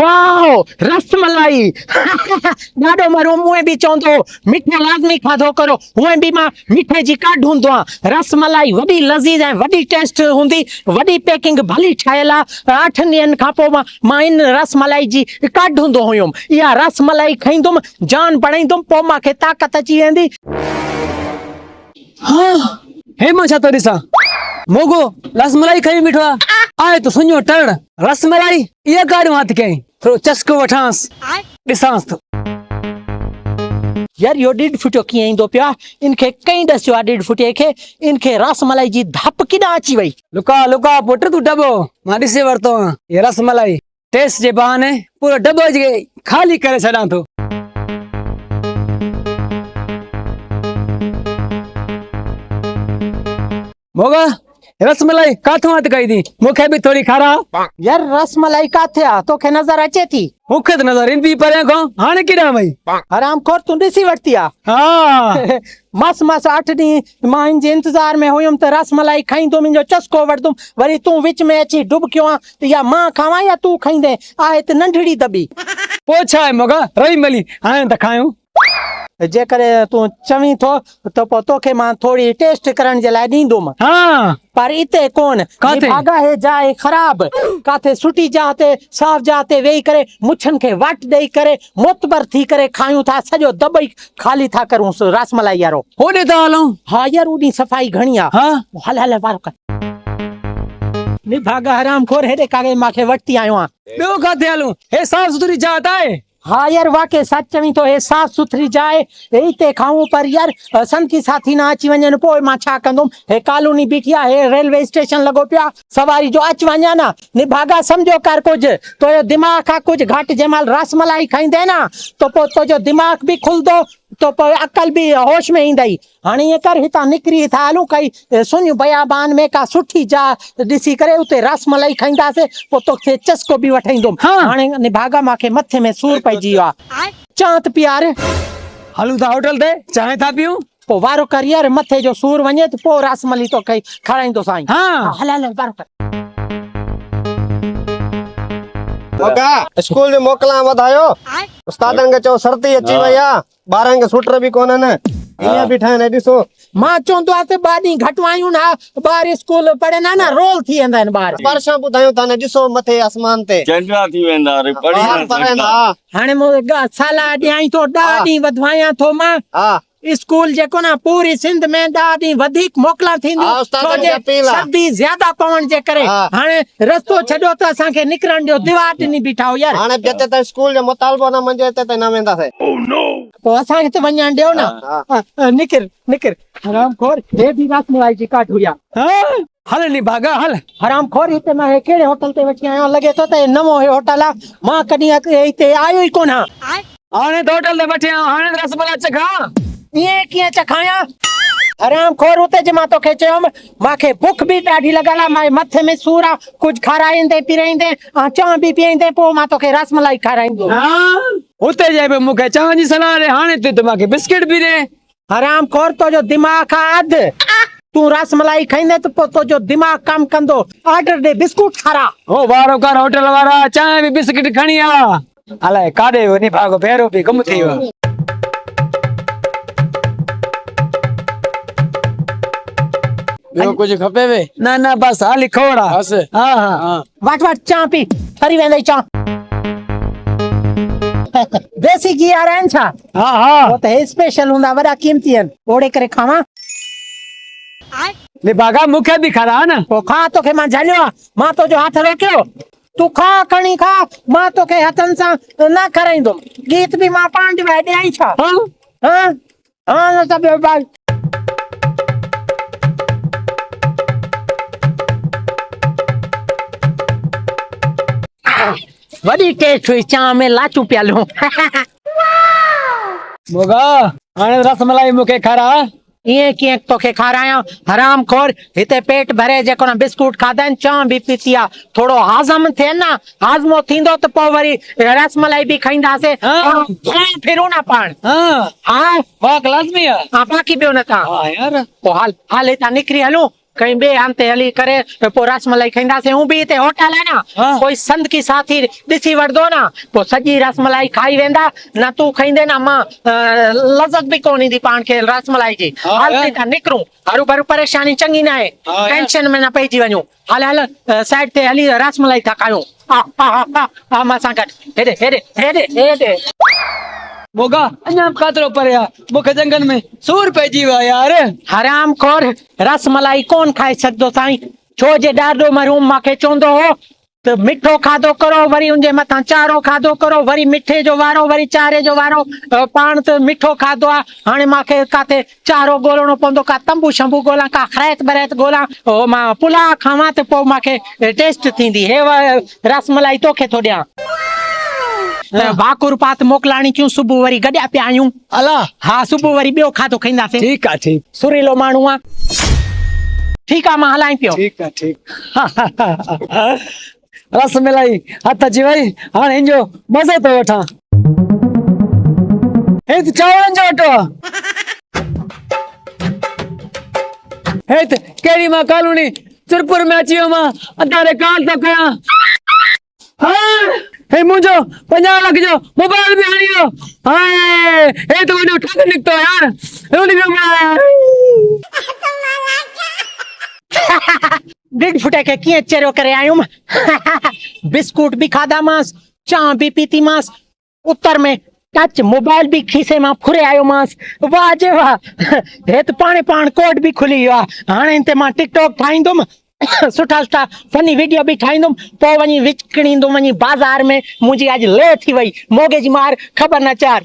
वाह रसमलाई ॾाढो मरो मुए भी चवंदो मिठो लाज़मी खाधो करो हुए भी मां मिठे जी काढ हूंदो आहियां रसमलाई वॾी लज़ीज़ ऐं वॾी टेस्ट हूंदी वॾी पैकिंग भली ठहियल आहे 8 ॾींहंनि खां पोइ मां इन रसमलाई जी काढ हूंदो हुयुमि इहा रसमलाई खाईंदुमि जान बणाईंदुमि पोइ मूंखे ताक़त अची वेंदी हाँ हे मां छा थो ॾिसां मोगो रसमलाई खाई बीठो आहे तो सुञो टण रसमलाई इहा काॾो हथ कयईं थोरो चस्को वठांसि ॾिसांसि थो यार यो ॾिड फुटियो कीअं ईंदो पियो आहे इनखे कई ॾसियो आहे ॾिड फुटे खे इनखे रसमलाई जी धप किॾां अची वई लुका लुका पुट तूं डबो मां ॾिसे वरितो आहियां ये रसमलाई टेस्ट जे बहाने पूरो डबो जे खाली करे छॾां थो मोगा रसमलाई काथों हथ कई थी मूंखे बि थोरी खारा यार रसमलाई काथे आहे तोखे नज़र अचे थी मूंखे त नज़र ईंदी परियां खां हाणे किॾां वई हरामखोर तूं ॾिसी वरिती आहे हा मस 8 ॾींहं मां हिन जे इंतज़ार में हुयुमि त रसमलाई खाईंदुमि मुंहिंजो चस्को वठंदुमि वरी तूं विच में अची डुबकियो आहे या मां खावां या तूं खाईंदे आहे त नंढड़ी दॿी पोइ छा आहे मोगा रही मिली हाणे त खायूं जेकर तूं चवीं थो त पोइ तोखे मां थोरी टेस्ट करण जे लाइ ॾींदुमि हाँ पर इते कोन काथे? भागा है जाए खराब काथे सुठी जॻह ते साफ़ जॻह ते वेही करे मुछनि खे वट ॾेई करे मोतबर थी करे खायूं था सॼो दॿई खाली था करूं रसमलाई वारो होॾे था हलूं हा यार उॾी सफ़ाई घणी आहे हाँ हल हल वारो कर निभागा हराम खोर हेॾे कागे मांखे वठी आयो आहियां ॿियो काथे हलूं हे साफ़ सुथरी जात आहे हाँ यार वाकई सच चवीं तो हे साफ़ सुथरी जाए हिते खाऊं पर यार संगी साथी ना अची वञनि पोइ मां छा कंदुमि हे कॉलोनी बीठी आहे हे रेलवे स्टेशन लॻो पियो आहे सवारी जो अच वञा न निभागा सम्झो कर कुझु तुंहिंजो दिमाग़ आहे कुझु घटि जंहिं महिल रसमलाई खाईंदे न त पोइ तुंहिंजो दिमाग़ बि खुलंदो तो पोइ अकल बि होश में ईंदई हाणे ईअं कर हितां निकिरी था हलूं काई सुञ बयाबान में का सुठी जाइ ॾिसी करे उते रसमलाई खाईंदासीं पोइ तोखे चस्को बि वठाईंदुमि हाँ। हाणे निभागा मूंखे मथे में सूर पइजी वियो आहे चांत प्यार हलूं था होटल ते चांहि था पियूं पोइ वारो कर यार मथे जो सूर वञे त पोइ रसमलाई तोखे खाराईंदो साईं हाँ हल हल वारो कर मोगा स्कूल जो मोकला वधायो उस्तादन के चो सर्दी अची वई आ ॿारनि खे सूटर बि कोन्हनि ईअं बीठा आहिनि ॾिसो मां चवंदो आहे त 2 ॾींहं घटवायूं ना ॿार स्कूल पढ़नि हा न रोल थी वेंदा आहिनि ॿार परसां ॿुधायूं था न ॾिसो मथे आसमान ते चंडा थी वेंदा रे पढ़ी ॿार पढ़नि हा हाणे मूं साला ॾियाई थो 10 ॾींहं वधवायां थो मां हा स्कूल जेको न पूरी सिंध में 10 ॾींहं वधीक मोकला थींदियूं हा, उस्तादनि छो जे जी अपील आहे। सर्दी ज्यादा पवण जे करे हा। हाणे रस्तो छॾियो त असांखे निकिरण ॾियो दीवार ॾिनी बीठा हो यार हाणे जिते त स्कूल जो मुतालबो न मंजे ते न वेंदासीं पोइ असांखे त वञण ॾियो न निकिर निकिर हरामखोर हे बि रसमलाई जी काठ हुया हाँ हल नी भागा हल हरामखोर हिते मां हे कहिड़े होटल ते वठी आयो लॻे थो त हे नवो हे होटल आहे मां कॾहिं हिते आयो ई कोन आहियां हाणे तो होटल ते वठी आयो हाणे रसमलाई चखा ईअं कीअं चखायां हरामखोर उते जे मां तोखे चयोमि मूंखे बुख बि ॾाढी लॻल आहे मां मथे में सूर आहे कुझु खाराईंदे पीराईंदे ऐं चांहि बि पीआईंदे पोइ मां तोखे रसमलाई खाराईंदुमि हाँ उते जे बि मूंखे चांहि जी सलाह ॾे हाणे तूं त मूंखे बिस्किट बि ॾे हरामखोर तुंहिंजो दिमाग़ आहे अधु तूं रसमलाई खाईंदे त पोइ तुंहिंजो दिमाग़ कमु कंदो ऑर्डर ॾे बिस्कुट खारा ओ वारो कर होटल वारा चांहि बि बिस्किट खणी आ अलाए काॾे वञी भागो भेरो बि गुम थी वियो ॿियो कुझु खपेवे न न बस हाली खोड़ आ बस हा हा वट वट चांहि पी ठरी वेंदई चांहि देसी घी वारा आहिनि छा हा हा वो त हे स्पेशल हूंदा वॾा कीमती आहिनि ओड़े करे खावां ले भागा मूंखे बि खारा न पोइ खा तोखे मां झलियो आहे मां तुंहिंजो हथ रोकियो तूं खा खणी खा मां तोखे हथनि सां न खाराईंदुमि गीत बि मां पाण ॾियां ॾियाई छा हाँ हाँ हाँ न त ॿियो ॿार वॾी टेस्ट हुई चांहि में लाचू पियालियूं मोगा हाणे रसमलाई मूंखे खारा ईअं कीअं तोखे खारायां हरामखोर हिते पेट भरे जेको न बिस्कुट खाधा आहिनि चांहि बि पीती आहे थोरो हाज़म थिए न हाज़मो थींदो त पोइ वरी रसमलाई बि खाईंदासीं हाँ। फिरूं न पाण हाँ हा वाक लाज़मी आहे बाक़ी ॿियो नथा हाँ यार पोइ हल हितां निकिरी हलूं कहीं बे हंधि हली करे पोइ रसमलाई खाईंदासीं हूं बि हिते होटल आहे न हाँ। कोई संत की साथी ॾिसी वठंदो न पोइ सॼी रसमलाई खाई वेंदा न तूं खाईंदे न मां लज़त बि कोन ईंदी पाण खे रसमलाई जी हाँ, हल हाँ। थी था निकिरूं हरू भरू परेशानी चङी न आहे हाँ, टेंशन में न पइजी वञूं हल हल साइड ते हली रसमलाई था खायूं हा मां सां गॾु हेॾे हेॾे हेॾे हेॾे मोगा अञा कातरो परे आ मूंखे जंगल में सूर पइजी वियो आहे यार हराम खोर रसमलाई कोन खाए सघंदो साईं छो जे ॾाढो मरहूम मूंखे चवंदो हो त मिठो खाधो करो वरी उनजे मथां चारो खाधो करो वरी मिठे जो वारो वरी चारे जो वारो पाण त मिठो खाधो आहे हाणे मूंखे काथे चारो ॻोल्हणो पवंदो का तंबू शंबू ॻोल्हां का खरैत बरैत ॻोल्हां हो मां पुलाव खावां त पोइ मूंखे टेस्ट थींदी हे रसमलाई तोखे थो ॾियां भाकुर पात मोकिलाणी थियूं सुबुह वरी गॾिया पिया आहियूं अला हा सुबुह वरी ॿियो खाधो खाईंदासीं ठीक आहे ठीक सुरीलो माण्हू आहे ठीकु आहे मां हलां पियो ठीक आहे ठीक रसमलाई हथ अची वई हाणे हिनजो मज़ो थो वठां हे त चांवरनि जो अटो आहे हे त कहिड़ी मां कॉलोनी चिरपुर में अची वियो मां अदारे काल थो कयां हे मुंहिंजो 50 लख जो मोबाइल बि हणी वियो हाय हे त वॾो ठग निकितो यार रुली वियो ॾिड फुटे खे कीअं चेरो करे आयुमि बिस्कुट बि खाधामांसि चांहि बि पीतीमांसि उतर में टच मोबाइल बि खीसे मां फुरे आयोमांसि वाह जे वाह हे त पाणे पाण कोड बि खुली वियो आहे हाणे हिन ते मां टिकटॉक ठाहींदुमि सुठा सुठा फनी वीडियो बि ठाहींदुमि पोइ वञी विकिणींदुमि वञी बाज़ार में मुंहिंजी अॼु ले थी वई मोगे जी मार ख़बर न चार